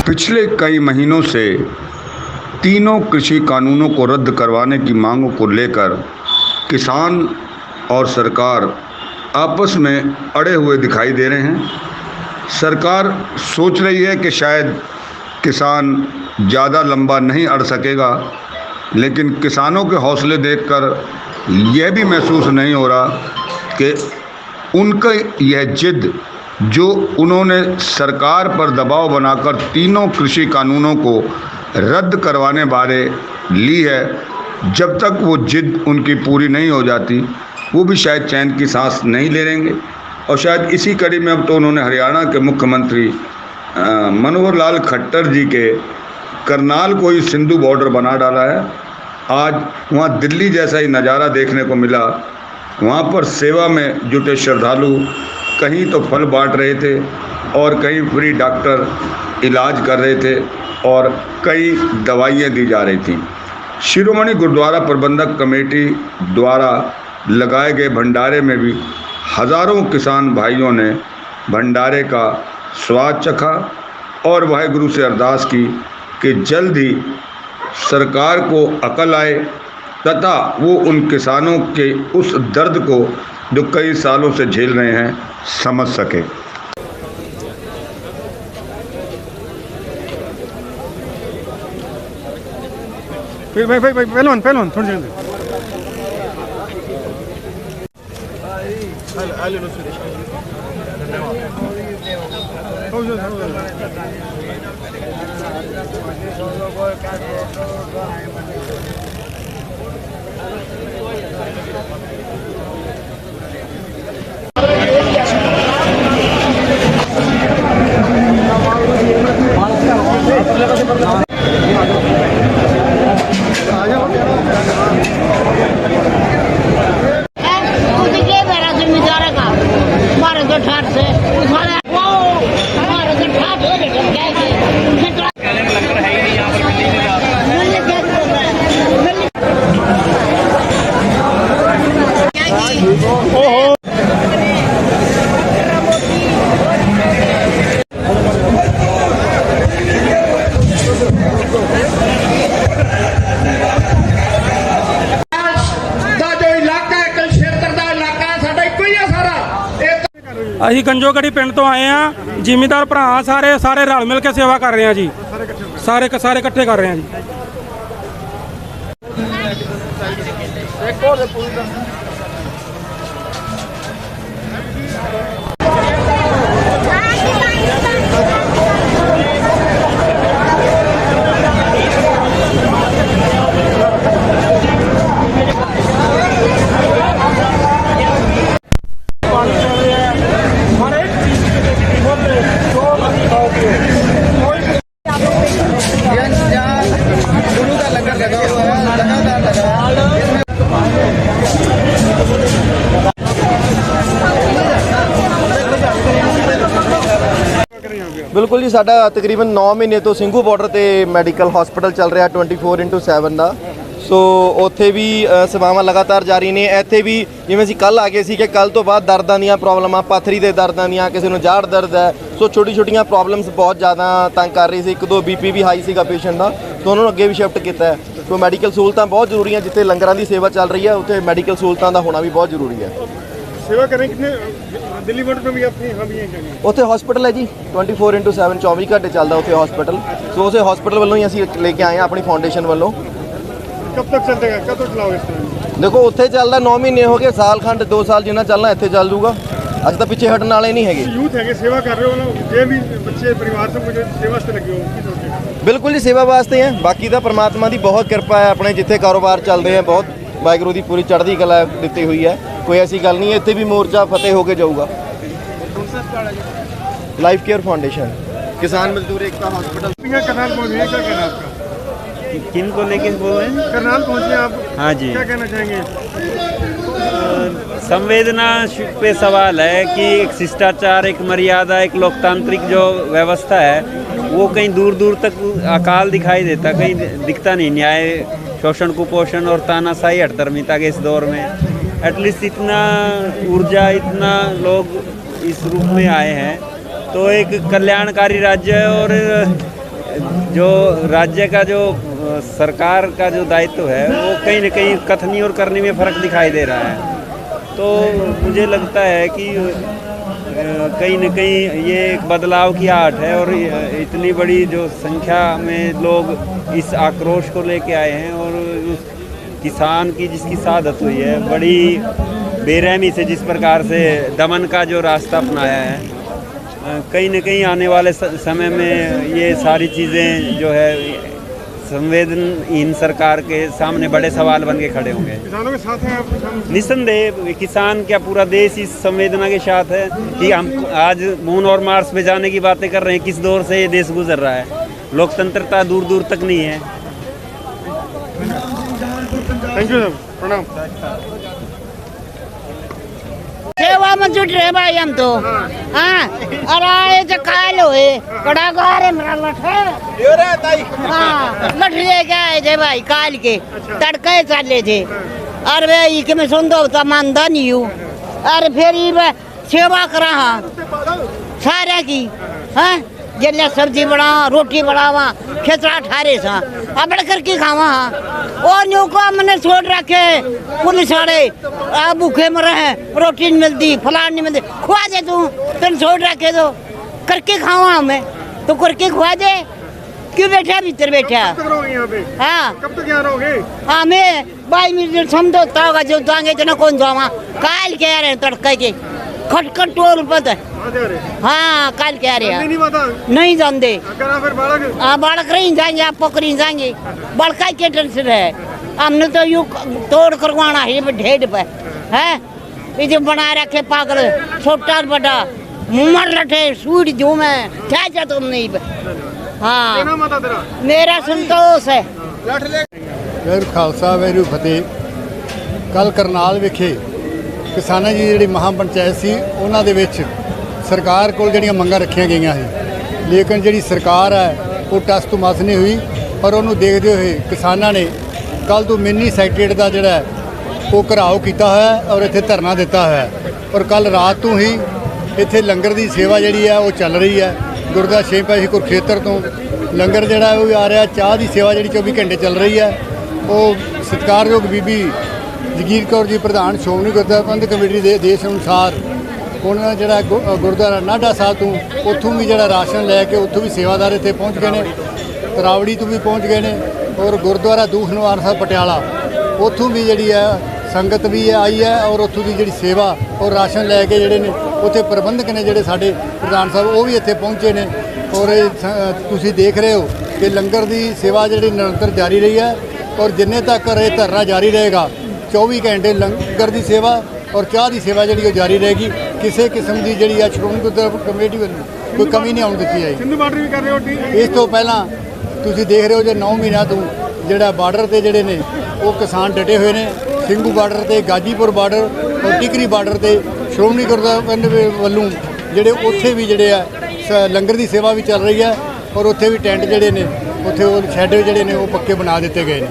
पिछले कई महीनों से तीनों कृषि कानूनों को रद्द करवाने की मांगों को लेकर किसान और सरकार आपस में अड़े हुए दिखाई दे रहे हैं। सरकार सोच रही है कि शायद किसान ज़्यादा लंबा नहीं अड़ सकेगा, लेकिन किसानों के हौसले देखकर यह भी महसूस नहीं हो रहा कि उनका यह जिद जो उन्होंने सरकार पर दबाव बनाकर तीनों कृषि कानूनों को रद्द करवाने बारे ली है, जब तक वो जिद उनकी पूरी नहीं हो जाती वो भी शायद चैन की सांस नहीं ले लेंगे। और शायद इसी कड़ी में अब तो उन्होंने हरियाणा के मुख्यमंत्री मनोहर लाल खट्टर जी के करनाल को ही सिंधु बॉर्डर बना डाला है। आज वहाँ दिल्ली जैसा ही नज़ारा देखने को मिला। वहाँ पर सेवा में जुटे श्रद्धालु कहीं तो फल बांट रहे थे और कहीं फ्री डॉक्टर इलाज कर रहे थे और कई दवाइयाँ दी जा रही थी। शिरोमणि गुरुद्वारा प्रबंधक कमेटी द्वारा लगाए गए भंडारे में भी हज़ारों किसान भाइयों ने भंडारे का स्वाद चखा और वाहेगुरु से अरदास की कि जल्द ही सरकार को अकल आए तथा वो उन किसानों के उस दर्द को जो कई सालों से झेल रहे हैं समझ सके। भाई पहलवान थोड़ी देर ਅਸੀਂ ਗੰਜੋਗੜੀ ਪਿੰਡ ਤੋਂ ਆਏ ਆ। ਜ਼ਿਮੀਂਦਾਰ ਭਰਾ ਸਾਰੇ ਰਲ ਮਿਲ ਕੇ ਸੇਵਾ ਕਰ ਰਹੇ ਆ ਜੀ। ਸਾਰੇ ਇਕੱਠੇ ਕਰ ਰਹੇ ਆ ਜੀ। बिल्कुल जी, साडा तकरीबन 9 महीने तो ਸਿੰਘੂ ਬਾਰਡਰ ਤੇ ਮੈਡੀਕਲ ਹਸਪੀਟਲ ਚੱਲ ਰਿਹਾ 24/7 ਦਾ। ਸੋ ਉੱਥੇ ਵੀ ਸੇਵਾਵਾਂ ਲਗਾਤਾਰ ਜਾਰੀ ਨੇ। ਇੱਥੇ ਵੀ ਜਿਵੇਂ ਅਸੀਂ ਕੱਲ ਆ ਗਏ ਸੀ ਕਿ ਕੱਲ ਤੋਂ ਬਾਅਦ ਦਰਦਾਂ ਦੀਆਂ ਪ੍ਰੋਬਲਮਾਂ, ਪੱਥਰੀ ਦੇ ਦਰਦਾਂ ਦੀਆਂ, ਕਿਸੇ ਨੂੰ ਜਾੜ ਦਰਦ ਹੈ, ਸੋ ਛੋਟੀਆਂ ਪ੍ਰੋਬਲਮਸ ਬਹੁਤ ਜ਼ਿਆਦਾ ਤੰਗ ਕਰ ਰਹੀ ਸੀ। 1-2 BP ਵੀ ਹਾਈ ਸੀਗਾ ਪੇਸ਼ੈਂਟ ਦਾ, ਸੋ ਉਹਨਾਂ ਨੂੰ ਅੱਗੇ ਵੀ ਸ਼ਿਫਟ ਕੀਤਾ ਹੈ। ਸੋ ਮੈਡੀਕਲ ਸਹੂਲਤਾਂ ਬਹੁਤ ਜ਼ਰੂਰੀ ਹੈ। ਜਿੱਥੇ ਲੰਗਰਾਂ ਦੀ ਸੇਵਾ ਚੱਲ ਰਹੀ ਹੈ ਉੱਥੇ ਮੈਡੀਕਲ ਸਹੂਲਤਾਂ ਦਾ ਹੋਣਾ ਵੀ ਬਹੁਤ ਜ਼ਰੂਰੀ ਹੈ। सेवा करें कितने दिल्ली बॉर्डर पे भी आपके यहाँ भी हैं? ਉੱਥੇ ਹਸਪੀਟਲ ਹੈ ਜੀ 24/7 24 ਘੰਟੇ ਚੱਲਦਾ ਉੱਥੇ ਹਸਪੀਟਲ। ਸੋ ਉਸੇ ਹਸਪੀਟਲ ਵੱਲੋਂ ਹੀ ਅਸੀਂ ਲੈ ਕੇ ਆਏ ਹਾਂ ਆਪਣੀ ਫਾਊਂਡੇਸ਼ਨ ਵੱਲੋਂ। कब तक चलेगा, कब तक चलाओगे इसको? देखो ਉੱਥੇ ਚੱਲਦਾ 9 ਮਹੀਨੇ ਹੋ ਗਏ, ਸਾਲ ਖੰਡ 2 ਸਾਲ ਜਿੰਨਾ ਚੱਲਣਾ ਇੱਥੇ ਚੱਲ ਜੂਗਾ। ਅਸੀਂ ਤਾਂ ਪਿੱਛੇ ਹਟਣ ਵਾਲੇ ਨਹੀਂ ਹੈਗੇ। यूथ है सेवा कर रहे हो ना, जे भी बच्चे परिवार से मुझे सेवा से लगे हो की सोचे? ਬਿਲਕੁਲ ਜੀ, ਸੇਵਾ ਵਾਸਤੇ ਹੈ। ਬਾਕੀ ਤਾਂ ਪਰਮਾਤਮਾ ਦੀ ਬਹੁਤ ਕਿਰਪਾ ਹੈ। ਆਪਣੇ ਜਿੱਥੇ ਕਾਰੋਬਾਰ ਚੱਲਦੇ ਆ ਬਹੁਤ ਵਾਹਿਗੁਰੂ ਦੀ ਪੂਰੀ ਚੜ੍ਹਦੀ ਕਲਾ ਦਿੱਤੀ ਹੋਈ ਹੈ। ਕੋਈ ਐਸੀ ਗੱਲ ਨਹੀਂ ਹੈ। ਇੱਥੇ ਵੀ ਮੋਰਚਾ ਫਤਿਹ ਹੋ ਕੇ ਜਾਊਗਾ। ਲਾਈਫ केयर फाउंडेशन, किसान मजदूर एकता हॉस्पिटल। करनाल पहुँचे हैं, क्या कहना है आपका? किन को लेके बोल रहे हैं? करनाल पहुँचे आप? हाँ जी। क्या कहना चाहेंगे? संवेदना पे सवाल है कि एक शिष्टाचार, एक मर्यादा, एक लोकतांत्रिक जो व्यवस्था है वो कहीं दूर दूर तक अकाल दिखाई देता, कहीं दिखता नहीं। न्याय, शोषण, कुपोषण और तानाशाही हठधर्मिता के इस दौर में एटलीस्ट इतना ऊर्जा, इतना लोग इस रूप में आए हैं तो एक कल्याणकारी राज्य है और जो राज्य का जो सरकार का जो दायित्व है वो कहीं न कहीं कथनी और करने में फ़र्क दिखाई दे रहा है। तो मुझे लगता है कि कहीं न कहीं ये एक बदलाव की आड़ है और इतनी बड़ी जो संख्या में लोग इस आक्रोश को लेके आए हैं और उस किसान की जिसकी शहादत हुई है, बड़ी बेरहमी से जिस प्रकार से दमन का जो रास्ता अपनाया है, कहीं न कहीं आने वाले समय में ये सारी चीज़ें जो है संवेदनहीन सरकार के सामने बड़े सवाल बन के खड़े होंगे। किसानों के साथ हैं आप? निस्संदेह किसान क्या पूरा देश इस संवेदना के साथ है कि हम आज मून और मार्स पे जाने की बातें कर रहे हैं। किस दौर से ये देश गुजर रहा है, लोकतंत्रता दूर दूर तक नहीं है। थैंक यू सर, प्रणाम। सेवा में जुट रहे भाई हम तो। हाँ, और आए जो काल हुए कड़ा गारे मेरा लठ हाँ लठ लेके आए थे भाई काल के तड़के चले थे। और वे ये में सुन दो तो मानदा नहीं हूँ। और फिर ये सेवा करा सारे की। हाँ जल्ला सब्जी बनावा, रोटी बनावा, खेतरा ठारे सा अपने करके खावा। और न्यू को हमने छोड़ रखे पुलिस वाले भूखे मरे हैं, रोटी नहीं मिलती, फलान नहीं मिलती, खुआ दे तू तेन छोड़ रखे तो करके खावा हमें तो करके खुआ दे। क्यों बैठा भीतर बैठा? कब तक रहोगे यहाँ पे? हाँ कब तक यहाँ रहोगे? हमें भाई मिनट समझौता होगा जो जाएंगे जना कौन जावा। काल कह रहे तड़के के खटखट टोल पता हाँ काल कह रहे हैं नहीं जानते। हाँ बालक रही जाएंगे, आप पकड़ी जाएंगे, बड़का के टेंशन है। हमने तो यूँ तोड़ करवाना है ढेर पे है। ये जो बना रखे पागल छोटा बड़ा मर रखे सूट जो मैं क्या तुम नहीं। हाँ मेरा संतोष है। ਵੈਰੂ ਖਾਲਸਾ ਵੈਰੂ ਫਤਿਹ। ਕੱਲ ਕਰਨਾਲ ਵਿਖੇ ਕਿਸਾਨਾਂ ਦੀ ਜਿਹੜੀ ਮਹਾਂ ਪੰਚਾਇਤ ਸੀ ਉਹਨਾਂ ਦੇ ਵਿੱਚ ਸਰਕਾਰ ਕੋਲ ਜਿਹੜੀਆਂ ਮੰਗਾਂ ਰੱਖੀਆਂ ਗਈਆਂ ਸੀ, ਲੇਕਿਨ ਜਿਹੜੀ ਸਰਕਾਰ ਹੈ ਉਹ ਟਸ ਤੋਂ ਮਸ ਨਹੀਂ ਹੋਈ। ਪਰ ਉਹਨੂੰ ਦੇਖਦੇ ਹੋਏ ਕਿਸਾਨਾਂ ਨੇ ਕੱਲ ਤੋਂ ਮਿੰਨੀ ਸੈਕਟਰੀਏਟ ਦਾ ਜਿਹੜਾ ਉਹ ਘਿਰਾਓ ਕੀਤਾ ਹੋਇਆ ਔਰ ਇੱਥੇ ਧਰਨਾ ਦਿੱਤਾ ਹੋਇਆ। ਔਰ ਕੱਲ ਰਾਤ ਤੋਂ ਹੀ ਇੱਥੇ ਲੰਗਰ ਦੀ ਸੇਵਾ ਜਿਹੜੀ ਹੈ ਉਹ ਚੱਲ ਰਹੀ ਹੈ। ਗੁਰਦੁਆਰਾ ਛੇ ਪਾਤਸ਼ਾਹੀ ਕੁਰੂਖੇਤਰ ਤੋਂ ਲੰਗਰ ਜਿਹੜਾ ਉਹ ਆ ਰਿਹਾ। ਚਾਹ ਦੀ ਸੇਵਾ ਜਿਹੜੀ 24 ਘੰਟੇ ਚੱਲ ਰਹੀ ਹੈ। ਉਹ ਸਤਿਕਾਰਯੋਗ ਬੀਬੀ ਜਗੀਰ ਕੌਰ ਜੀ ਪ੍ਰਧਾਨ ਸ਼੍ਰੋਮਣੀ ਗੁਰਦੁਆਰਾ ਪ੍ਰਬੰਧਕ ਕਮੇਟੀ ਦੇ ਆਦੇਸ਼ ਅਨੁਸਾਰ ਉਹਨਾਂ ਜਿਹੜਾ ਗੁਰਦੁਆਰਾ ਨਾਢਾ ਸਾਹਿਬ ਤੋਂ ਉੱਥੋਂ ਵੀ ਜਿਹੜਾ ਰਾਸ਼ਨ ਲੈ ਕੇ ਉੱਥੋਂ ਵੀ ਸੇਵਾਦਾਰ ਇੱਥੇ ਪਹੁੰਚ ਗਏ ਨੇ। ਤਰਾਵੜੀ ਤੋਂ ਵੀ ਪਹੁੰਚ ਗਏ ਨੇ ਔਰ ਗੁਰਦੁਆਰਾ ਦੂਖ ਨਿਵਾਰਨ ਸਾਹਿਬ ਪਟਿਆਲਾ ਉੱਥੋਂ ਵੀ ਜਿਹੜੀ ਹੈ ਸੰਗਤ ਵੀ ਆਈ ਹੈ ਔਰ ਉੱਥੋਂ ਦੀ ਜਿਹੜੀ ਸੇਵਾ ਔਰ ਰਾਸ਼ਨ ਲੈ ਕੇ ਜਿਹੜੇ ਨੇ ਉੱਥੇ ਪ੍ਰਬੰਧਕ ਨੇ ਜਿਹੜੇ ਸਾਡੇ ਪ੍ਰਧਾਨ ਸਾਹਿਬ ਉਹ ਵੀ ਇੱਥੇ ਪਹੁੰਚੇ ਨੇ। ਔਰ ਤੁਸੀਂ ਦੇਖ ਰਹੇ ਹੋ ਕਿ ਲੰਗਰ ਦੀ ਸੇਵਾ ਜਿਹੜੀ ਨਿਰੰਤਰ ਜਾਰੀ ਰਹੀ ਹੈ ਔਰ ਜਿੰਨੇ ਤੱਕ ਇਹ ਧਰਨਾ ਜਾਰੀ ਰਹੇਗਾ 24 ਘੰਟੇ ਲੰਗਰ ਦੀ ਸੇਵਾ ਔਰ ਚਾਹ ਦੀ ਸੇਵਾ ਜਿਹੜੀ ਉਹ ਜਾਰੀ ਰਹੇਗੀ। ਕਿਸੇ ਕਿਸਮ ਦੀ ਜਿਹੜੀ ਆ ਸ਼੍ਰੋਮਣੀ ਗੁਰਦੁਆਰਾ ਕਮੇਟੀ ਵੱਲੋਂ ਕੋਈ ਕਮੀ ਨਹੀਂ ਆਉਣ ਦਿੱਤੀ ਜਾਏਗੀ। ਸਿੰਧੂ ਬਾਰਡਰ ਵੀ ਕਰ ਰਹੇ ਹੋ ਠੀਕ? ਇਸ ਤੋਂ ਪਹਿਲਾਂ ਤੁਸੀਂ ਦੇਖ ਰਹੇ ਹੋ ਜੇ 9 ਮਹੀਨਿਆਂ ਤੋਂ ਜਿਹੜਾ ਬਾਰਡਰ ਤੇ ਜਿਹੜੇ ਨੇ ਉਹ ਕਿਸਾਨ ਡਟੇ ਹੋਏ ਨੇ। ਸਿੰਘੂ ਬਾਰਡਰ ਤੇ, ਗਾਜੀਪੁਰ ਬਾਰਡਰ ਔਰ ਟਿਕਰੀ ਬਾਰਡਰ ਤੇ ਸ਼੍ਰੋਮਣੀ ਗੁਰਦੁਆਰਾ ਵੱਲੋਂ ਜਿਹੜੇ ਉੱਥੇ ਵੀ ਜਿਹੜੇ ਆ ਲੰਗਰ ਦੀ ਸੇਵਾ ਵੀ ਚੱਲ ਰਹੀ ਹੈ ਔਰ ਉੱਥੇ ਵੀ ਟੈਂਟ ਜਿਹੜੇ ਨੇ ਉੱਥੇ ਉਹ ਸ਼ੈੱਡ ਜਿਹੜੇ ਨੇ ਉਹ ਪੱਕੇ ਬਣਾ ਦਿੱਤੇ ਗਏ ਨੇ।